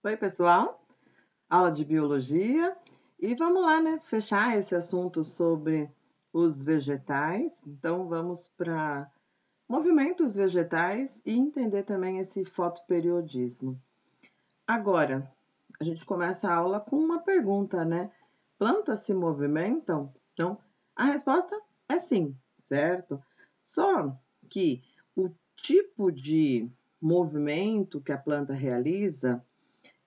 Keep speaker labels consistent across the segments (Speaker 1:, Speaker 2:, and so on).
Speaker 1: Oi, pessoal, aula de biologia e vamos lá, né? Fechar esse assunto sobre os vegetais. Então, vamos para movimentos vegetais e entender também esse fotoperiodismo. Agora, a gente começa a aula com uma pergunta, né? Plantas se movimentam? Então, a resposta é sim, certo? Só que o tipo de movimento que a planta realiza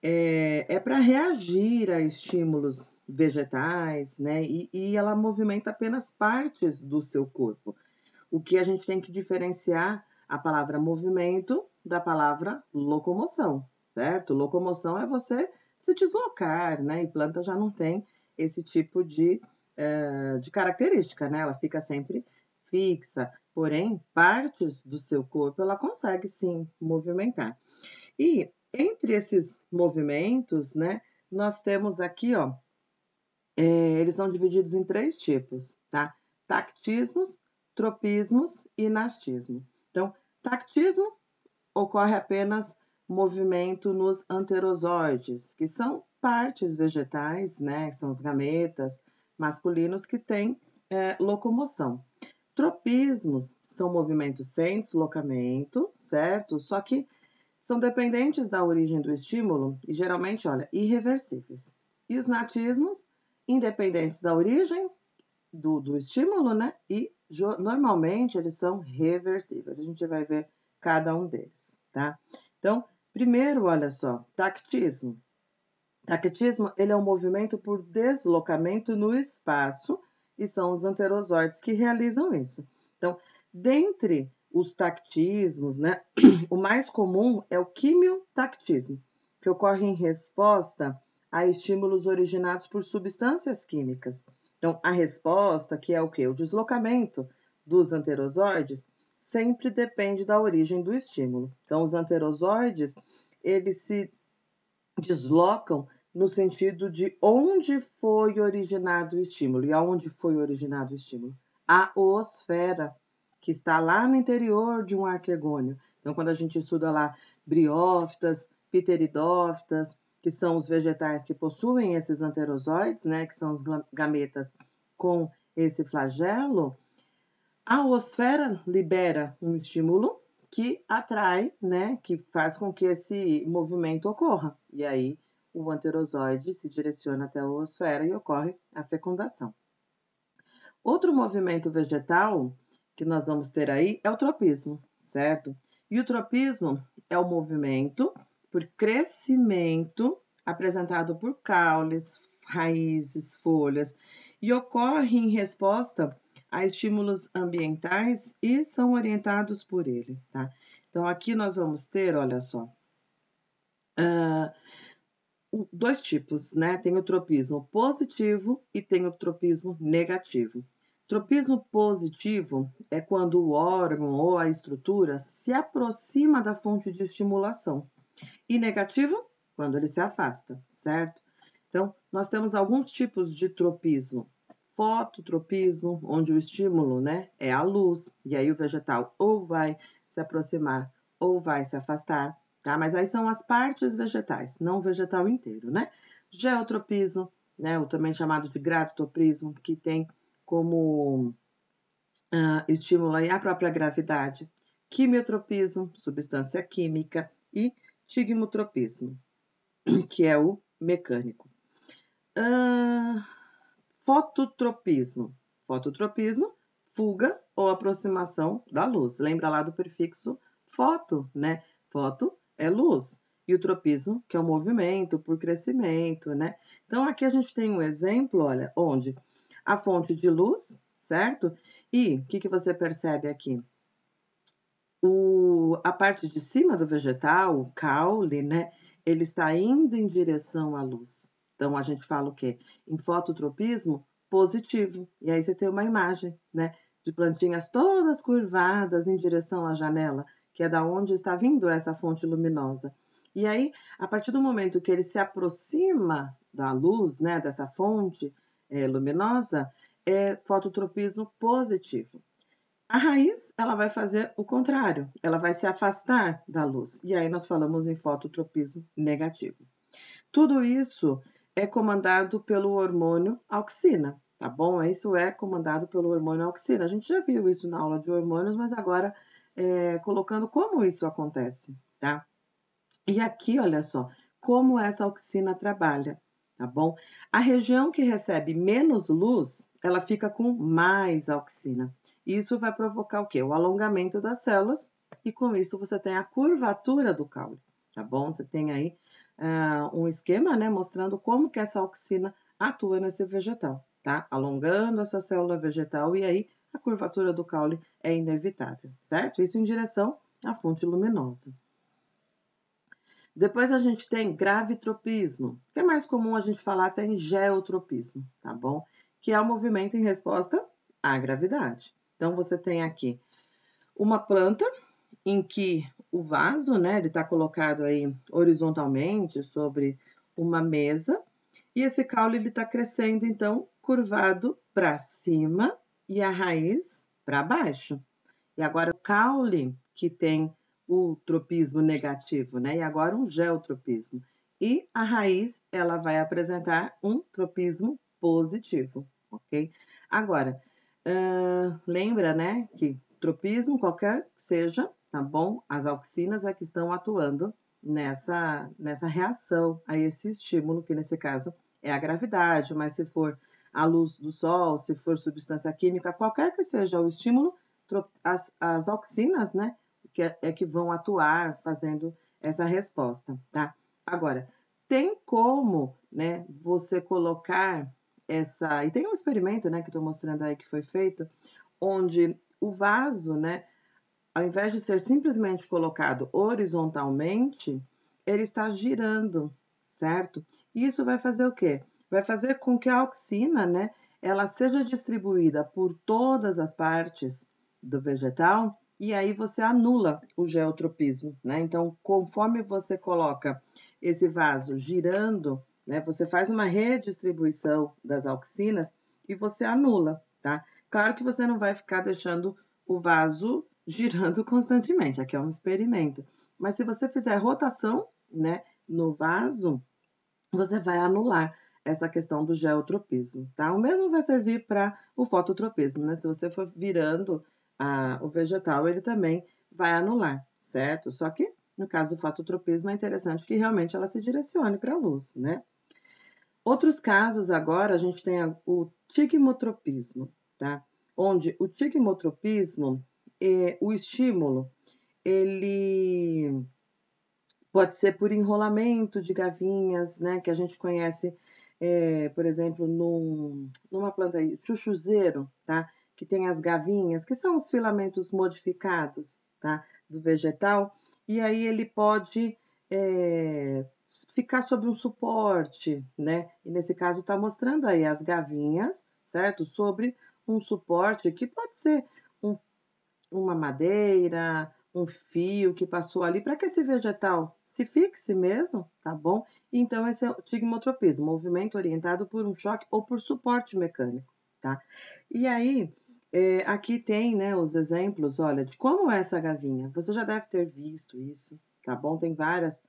Speaker 1: é para reagir a estímulos vegetais, né? E ela movimenta apenas partes do seu corpo. O que a gente tem que diferenciar a palavra movimento da palavra locomoção, certo? Locomoção é você se deslocar, né? E planta já não tem esse tipo de característica, né? Ela fica sempre fixa. Porém, partes do seu corpo ela consegue sim movimentar. E entre esses movimentos, né, nós temos aqui, ó, eles são divididos em 3 tipos, tá? Tactismos, tropismos e nastismo. Então, tactismo ocorre apenas movimento nos anterozoides, que são partes vegetais, né? São os gametas masculinos que têm locomoção. Tropismos são movimentos sem deslocamento, certo? Só que são dependentes da origem do estímulo e geralmente, olha, irreversíveis. E os natismos, independentes da origem do estímulo, né? E normalmente eles são reversíveis. A gente vai ver cada um deles, tá? Então, primeiro, olha só, tactismo. Tactismo, ele é um movimento por deslocamento no espaço e são os anterozoides que realizam isso. Então, dentre os tactismos, né, o mais comum é o quimiotactismo, que ocorre em resposta a estímulos originados por substâncias químicas. Então, a resposta, que é o quê? O deslocamento dos anterozoides, sempre depende da origem do estímulo. Então, os anterozoides, eles se deslocam no sentido de onde foi originado o estímulo. E aonde foi originado o estímulo? A oosfera, que está lá no interior de um arquegônio. Então, quando a gente estuda lá briófitas, pteridófitas, que são os vegetais que possuem esses anterozoides, né, que são os gametas com esse flagelo, a oosfera libera um estímulo que atrai, né, que faz com que esse movimento ocorra. E aí o anterozoide se direciona até a oosfera e ocorre a fecundação. Outro movimento vegetal que nós vamos ter aí é o tropismo, certo? E o tropismo é o movimento por crescimento apresentado por caules, raízes, folhas e ocorre em resposta a estímulos ambientais e são orientados por ele, tá? Então, aqui nós vamos ter, olha só, dois tipos, né? Tem o tropismo positivo e tem o tropismo negativo. Tropismo positivo é quando o órgão ou a estrutura se aproxima da fonte de estimulação. E negativo, quando ele se afasta, certo? Então, nós temos alguns tipos de tropismo. Fototropismo, onde o estímulo, né, é a luz, e aí o vegetal ou vai se aproximar ou vai se afastar, tá? Mas aí são as partes vegetais, não o vegetal inteiro, né? Geotropismo, né, o também chamado de gravitopismo, que tem como estímulo aí a própria gravidade. Quimiotropismo, substância química, e tigmotropismo, que é o mecânico. Fototropismo. Fototropismo, fuga ou aproximação da luz. Lembra lá do prefixo foto, né? Foto é luz. E o tropismo, que é o movimento por crescimento, né? Então, aqui a gente tem um exemplo, olha, onde a fonte de luz, certo? E o que você percebe aqui? A parte de cima do vegetal, o caule, né? Ele está indo em direção à luz. Então, a gente fala o quê? Em fototropismo, positivo. E aí você tem uma imagem, né? De plantinhas todas curvadas em direção à janela, que é da onde está vindo essa fonte luminosa. E aí, a partir do momento que ele se aproxima da luz, né? Dessa fonte luminosa, é fototropismo positivo. A raiz, ela vai fazer o contrário, ela vai se afastar da luz. E aí nós falamos em fototropismo negativo. Tudo isso é comandado pelo hormônio auxina, tá bom? Isso é comandado pelo hormônio auxina. A gente já viu isso na aula de hormônios, mas agora colocando como isso acontece, tá? E aqui, olha só, como essa auxina trabalha, tá bom? A região que recebe menos luz, ela fica com mais auxina. Isso vai provocar o quê? O alongamento das células, e com isso você tem a curvatura do caule, tá bom? Você tem aí um esquema, né, mostrando como que essa auxina atua nesse vegetal, tá? Alongando essa célula vegetal, e aí a curvatura do caule é inevitável, certo? Isso em direção à fonte luminosa. Depois a gente tem gravitropismo, que é mais comum a gente falar até em geotropismo, tá bom? Que é o movimento em resposta à gravidade. Então, você tem aqui uma planta em que o vaso, né, ele está colocado aí horizontalmente sobre uma mesa, e esse caule ele está crescendo, então, curvado para cima e a raiz para baixo. E agora o caule que tem o tropismo negativo, né? E agora um geotropismo. E a raiz, ela vai apresentar um tropismo positivo, ok? Agora, lembra, né, que tropismo, qualquer que seja, tá bom? As auxinas é que estão atuando nessa reação a esse estímulo, que nesse caso é a gravidade, mas se for a luz do sol, se for substância química, qualquer que seja o estímulo, as auxinas, né, que vão atuar fazendo essa resposta, tá? Agora, tem como, né, você colocar essa... E tem um experimento, né, que estou mostrando aí que foi feito, onde o vaso, né, ao invés de ser simplesmente colocado horizontalmente, ele está girando, certo? E isso vai fazer o quê? Vai fazer com que a auxina, né, ela seja distribuída por todas as partes do vegetal, e aí você anula o geotropismo, né? Então, conforme você coloca esse vaso girando, né, você faz uma redistribuição das auxinas e você anula, tá? Claro que você não vai ficar deixando o vaso girando constantemente, aqui é um experimento. Mas se você fizer rotação, né, no vaso, você vai anular essa questão do geotropismo, tá? O mesmo vai servir para o fototropismo, né? Se você for virando o vegetal, ele também vai anular, certo? Só que, no caso do fototropismo, é interessante que realmente ela se direcione para a luz, né? Outros casos agora, a gente tem o tigmotropismo, tá? Onde o tigmotropismo, o estímulo, ele pode ser por enrolamento de gavinhas, né? Que a gente conhece, por exemplo, numa planta aí, chuchuzeiro, tá? Que tem as gavinhas, que são os filamentos modificados, tá? Do vegetal. E aí ele pode ficar sobre um suporte, né? E nesse caso está mostrando aí as gavinhas, certo? Sobre um suporte que pode ser uma madeira, um fio que passou ali para que esse vegetal se fixe mesmo, tá bom? Então, esse é o tigmotropismo, movimento orientado por um choque ou por suporte mecânico, tá? E aí, aqui tem, né, os exemplos, olha, de como é essa gavinha. Você já deve ter visto isso, tá bom? Tem várias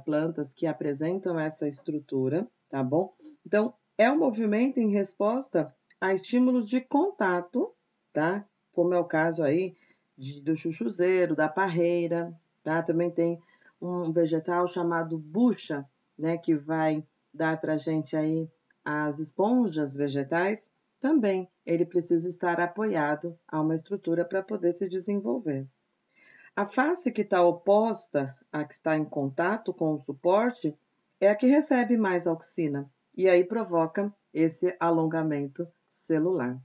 Speaker 1: plantas que apresentam essa estrutura, tá bom? Então, é um movimento em resposta a estímulos de contato, tá? Como é o caso aí do chuchuzeiro, da parreira, tá? Também tem um vegetal chamado bucha, né? Que vai dar pra gente aí as esponjas vegetais. Também ele precisa estar apoiado a uma estrutura para poder se desenvolver. A face que está oposta à que está em contato com o suporte é a que recebe mais auxina e aí provoca esse alongamento celular.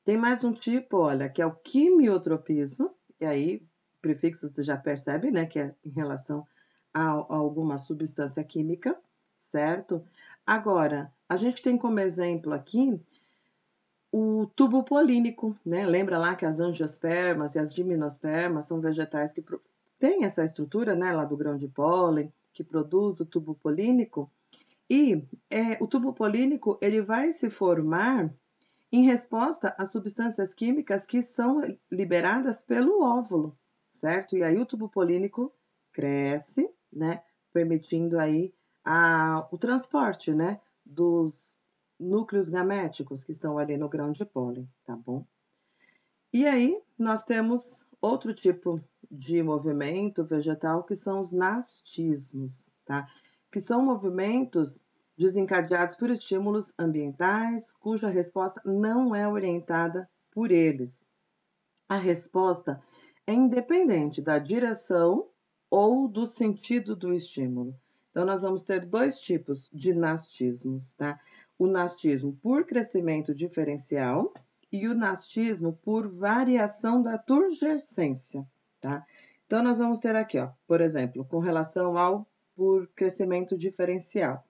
Speaker 1: Tem mais um tipo, olha, que é o quimiotropismo, e aí o prefixo você já percebe, né, que é em relação a alguma substância química, certo? Agora, a gente tem como exemplo aqui o tubo polínico, né? Lembra lá que as angiospermas e as gimnospermas são vegetais que têm essa estrutura, né, lá do grão de pólen, que produz o tubo polínico, e o tubo polínico ele vai se formar em resposta às substâncias químicas que são liberadas pelo óvulo, certo? E aí o tubo polínico cresce, né, permitindo aí o transporte, né, dos núcleos gaméticos que estão ali no grão de pólen, tá bom? E aí, nós temos outro tipo de movimento vegetal, que são os nastismos, tá? Que são movimentos desencadeados por estímulos ambientais, cuja resposta não é orientada por eles. A resposta é independente da direção ou do sentido do estímulo. Então, nós vamos ter dois tipos de nastismos, tá? O nastismo por crescimento diferencial e o nastismo por variação da turgescência, tá? Então, nós vamos ter aqui, ó, por exemplo, com relação ao por crescimento diferencial.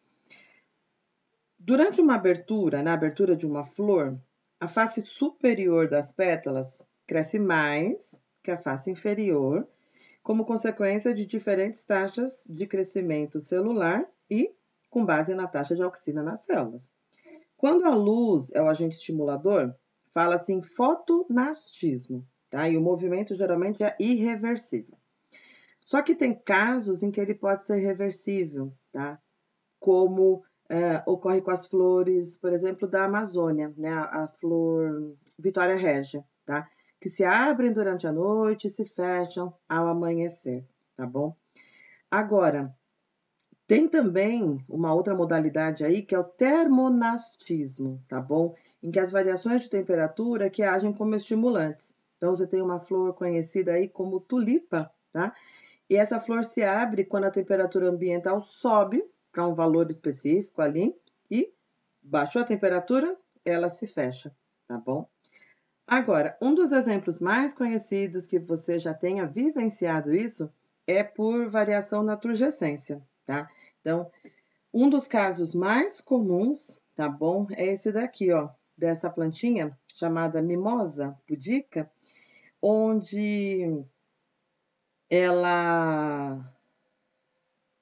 Speaker 1: Durante uma abertura, na abertura de uma flor, a face superior das pétalas cresce mais que a face inferior, como consequência de diferentes taxas de crescimento celular e com base na taxa de auxina nas células. Quando a luz é o agente estimulador, fala-se em fotonastismo, tá? E o movimento geralmente é irreversível. Só que tem casos em que ele pode ser reversível, tá? Como ocorre com as flores, por exemplo, da Amazônia, né? A flor Vitória Régia, tá? Que se abrem durante a noite e se fecham ao amanhecer, tá bom? Agora, tem também uma outra modalidade aí, que é o termonastismo, tá bom? Em que as variações de temperatura que agem como estimulantes. Então, você tem uma flor conhecida aí como tulipa, tá? E essa flor se abre quando a temperatura ambiental sobe para um valor específico ali e baixou a temperatura, ela se fecha, tá bom? Agora, um dos exemplos mais conhecidos que você já tenha vivenciado isso é por variação na turgescência, tá? Então, um dos casos mais comuns, tá bom? É esse daqui, ó, dessa plantinha chamada mimosa pudica, onde ela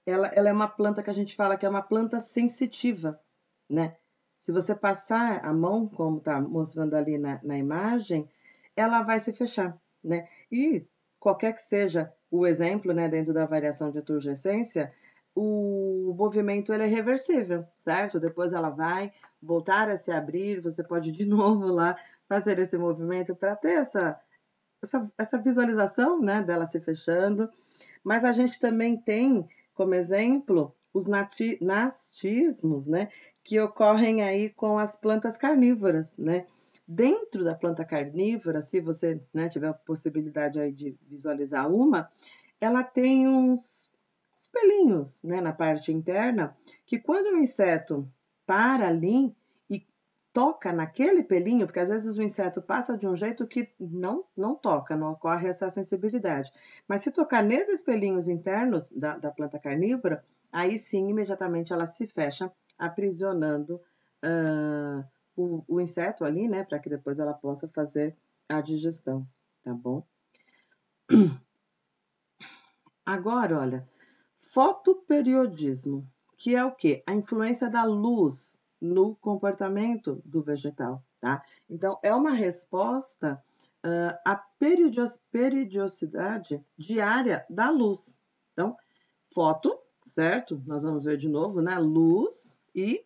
Speaker 1: ela é uma planta que a gente fala que é uma planta sensitiva, né? Se você passar a mão, como está mostrando ali na imagem, ela vai se fechar, né? E qualquer que seja o exemplo, né, dentro da variação de turgescência, o movimento ele é reversível, certo? Depois ela vai voltar a se abrir, você pode de novo lá fazer esse movimento para ter essa visualização, né, dela se fechando. Mas a gente também tem, como exemplo, os nastismos, né, que ocorrem aí com as plantas carnívoras, né? Dentro da planta carnívora, se você, né, tiver a possibilidade aí de visualizar uma, ela tem uns pelinhos, né, na parte interna, que quando o inseto para ali e toca naquele pelinho, porque às vezes o inseto passa de um jeito que não toca, não ocorre essa sensibilidade. Mas se tocar nesses pelinhos internos da planta carnívora, aí sim, imediatamente ela se fecha, aprisionando o inseto ali, né, para que depois ela possa fazer a digestão, tá bom? Agora, olha, fotoperiodismo, que é o quê? A influência da luz no comportamento do vegetal, tá? Então, é uma resposta à periodicidade diária da luz. Então, foto, certo? Nós vamos ver de novo, né? Luz e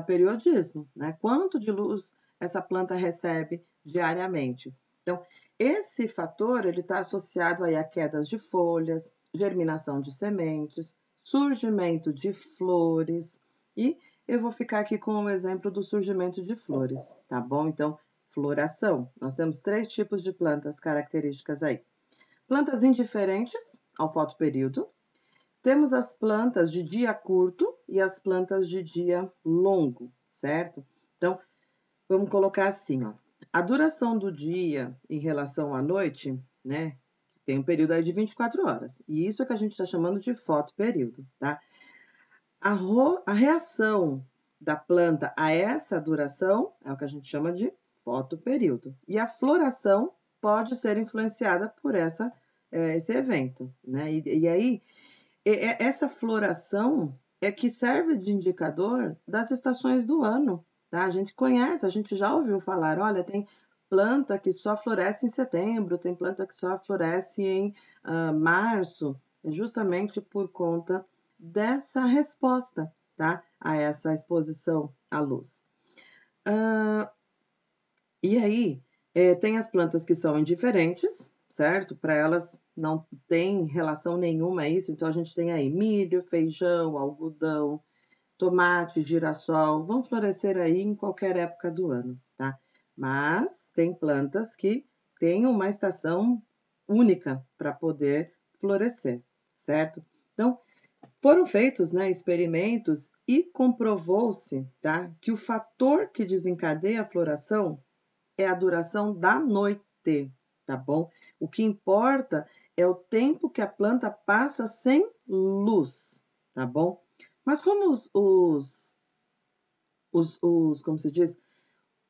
Speaker 1: periodismo, né? Quanto de luz essa planta recebe diariamente. Então, esse fator, ele está associado aí a quedas de folhas, germinação de sementes, surgimento de flores e eu vou ficar aqui com o exemplo do surgimento de flores, tá bom? Então, floração. Nós temos 3 tipos de plantas características aí. Plantas indiferentes ao fotoperíodo. Temos as plantas de dia curto e as plantas de dia longo, certo? Então, vamos colocar assim, ó. A duração do dia em relação à noite, né? Tem um período aí de 24 horas. E isso é que a gente está chamando de fotoperíodo, tá? A reação da planta a essa duração é o que a gente chama de fotoperíodo. E a floração pode ser influenciada por esse evento, né? E aí, essa floração é que serve de indicador das estações do ano, tá? A gente conhece, a gente já ouviu falar, olha, tem planta que só floresce em setembro, tem planta que só floresce em março, justamente por conta dessa resposta, tá? A essa exposição à luz. E aí, tem as plantas que são indiferentes, certo? Para elas não tem relação nenhuma a isso. Então, a gente tem aí milho, feijão, algodão, tomate, girassol, vão florescer aí em qualquer época do ano, tá? Mas tem plantas que têm uma estação única para poder florescer, certo? Então, foram feitos, né, experimentos e comprovou-se, tá, que o fator que desencadeia a floração é a duração da noite, tá bom? O que importa é o tempo que a planta passa sem luz, tá bom? Mas como como se diz,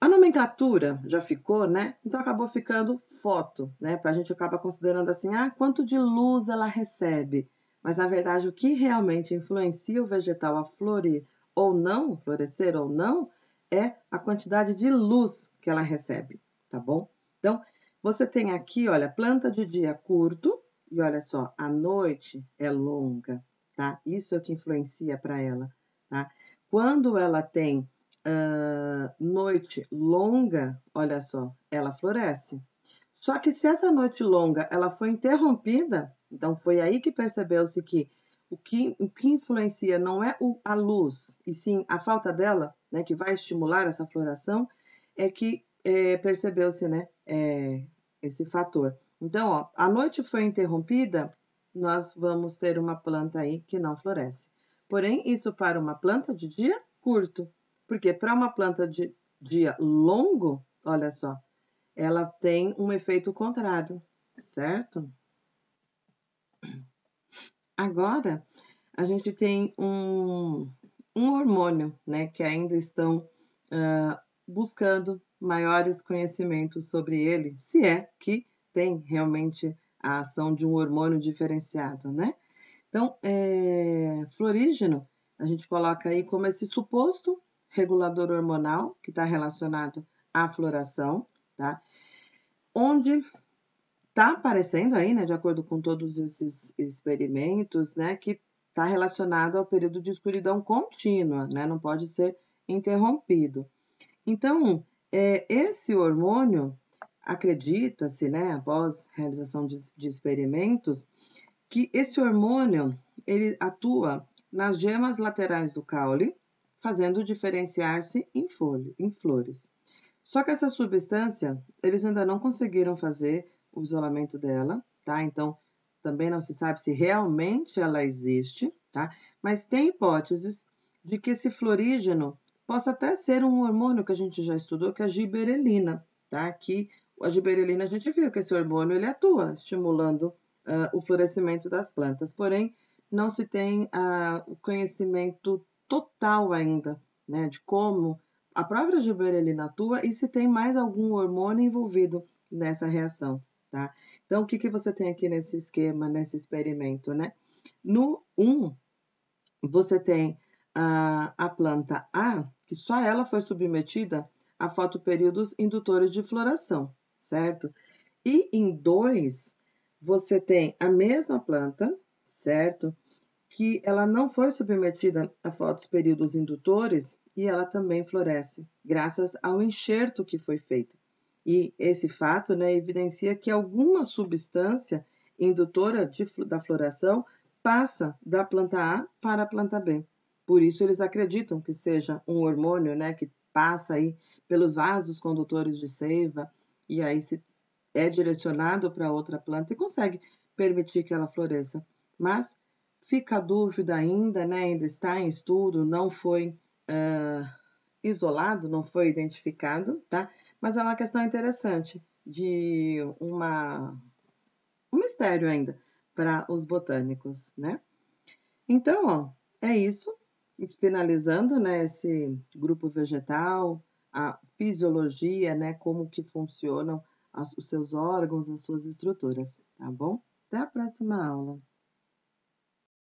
Speaker 1: a nomenclatura já ficou, né? Então acabou ficando foto, né? A gente acaba considerando assim, quanto de luz ela recebe. Mas na verdade, o que realmente influencia o vegetal a florir ou não, florescer ou não, é a quantidade de luz que ela recebe, tá bom? Então, você tem aqui, olha, planta de dia curto, e olha só, a noite é longa, tá? Isso é o que influencia para ela, tá? Quando ela tem noite longa, olha só, ela floresce. Só que se essa noite longa ela foi interrompida, então foi aí que percebeu-se que o que influencia não é a luz, e sim a falta dela, né, que vai estimular essa floração, é que percebeu-se, né, esse fator. Então, ó, a noite foi interrompida, nós vamos ter uma planta aí que não floresce. Porém, isso para uma planta de dia curto, porque para uma planta de dia longo, olha só, ela tem um efeito contrário, certo? Agora, a gente tem um hormônio, né, que ainda estão buscando maiores conhecimentos sobre ele, se é que tem realmente a ação de um hormônio diferenciado, né? Então, florígeno, a gente coloca aí como esse suposto regulador hormonal que está relacionado à floração, tá? Onde está aparecendo aí, né, de acordo com todos esses experimentos, né, que está relacionado ao período de escuridão contínua, né, não pode ser interrompido. Então, esse hormônio, acredita-se, né, após realização de experimentos, que esse hormônio ele atua nas gemas laterais do caule, fazendo diferenciar-se em flores. Só que essa substância, eles ainda não conseguiram fazer o isolamento dela, tá? Então, também não se sabe se realmente ela existe, tá? Mas tem hipóteses de que esse florígeno possa até ser um hormônio que a gente já estudou, que é a giberelina, tá? Que a giberelina, a gente viu que esse hormônio, ele atua estimulando o florescimento das plantas, porém, não se tem o conhecimento total ainda, né, de como a própria giberelina atua e se tem mais algum hormônio envolvido nessa reação, tá? Então, o que você tem aqui nesse esquema, nesse experimento, né? No 1, você tem a planta A, que só ela foi submetida a fotoperíodos indutores de floração, certo? E em 2, você tem a mesma planta, certo? Que ela não foi submetida a fotoperíodos indutores e ela também floresce, graças ao enxerto que foi feito. E esse fato, né, evidencia que alguma substância indutora da floração passa da planta A para a planta B. Por isso, eles acreditam que seja um hormônio, né, que passa aí pelos vasos condutores de seiva e aí é direcionado para outra planta e consegue permitir que ela floresça. Mas fica a dúvida ainda, né? Ainda está em estudo, não foi isolado, não foi identificado, tá? Mas é uma questão interessante de um mistério ainda para os botânicos, né? Então, ó, é isso. E finalizando, né, esse grupo vegetal, a fisiologia, né, como que funcionam os seus órgãos, as suas estruturas, tá bom? Até a próxima aula.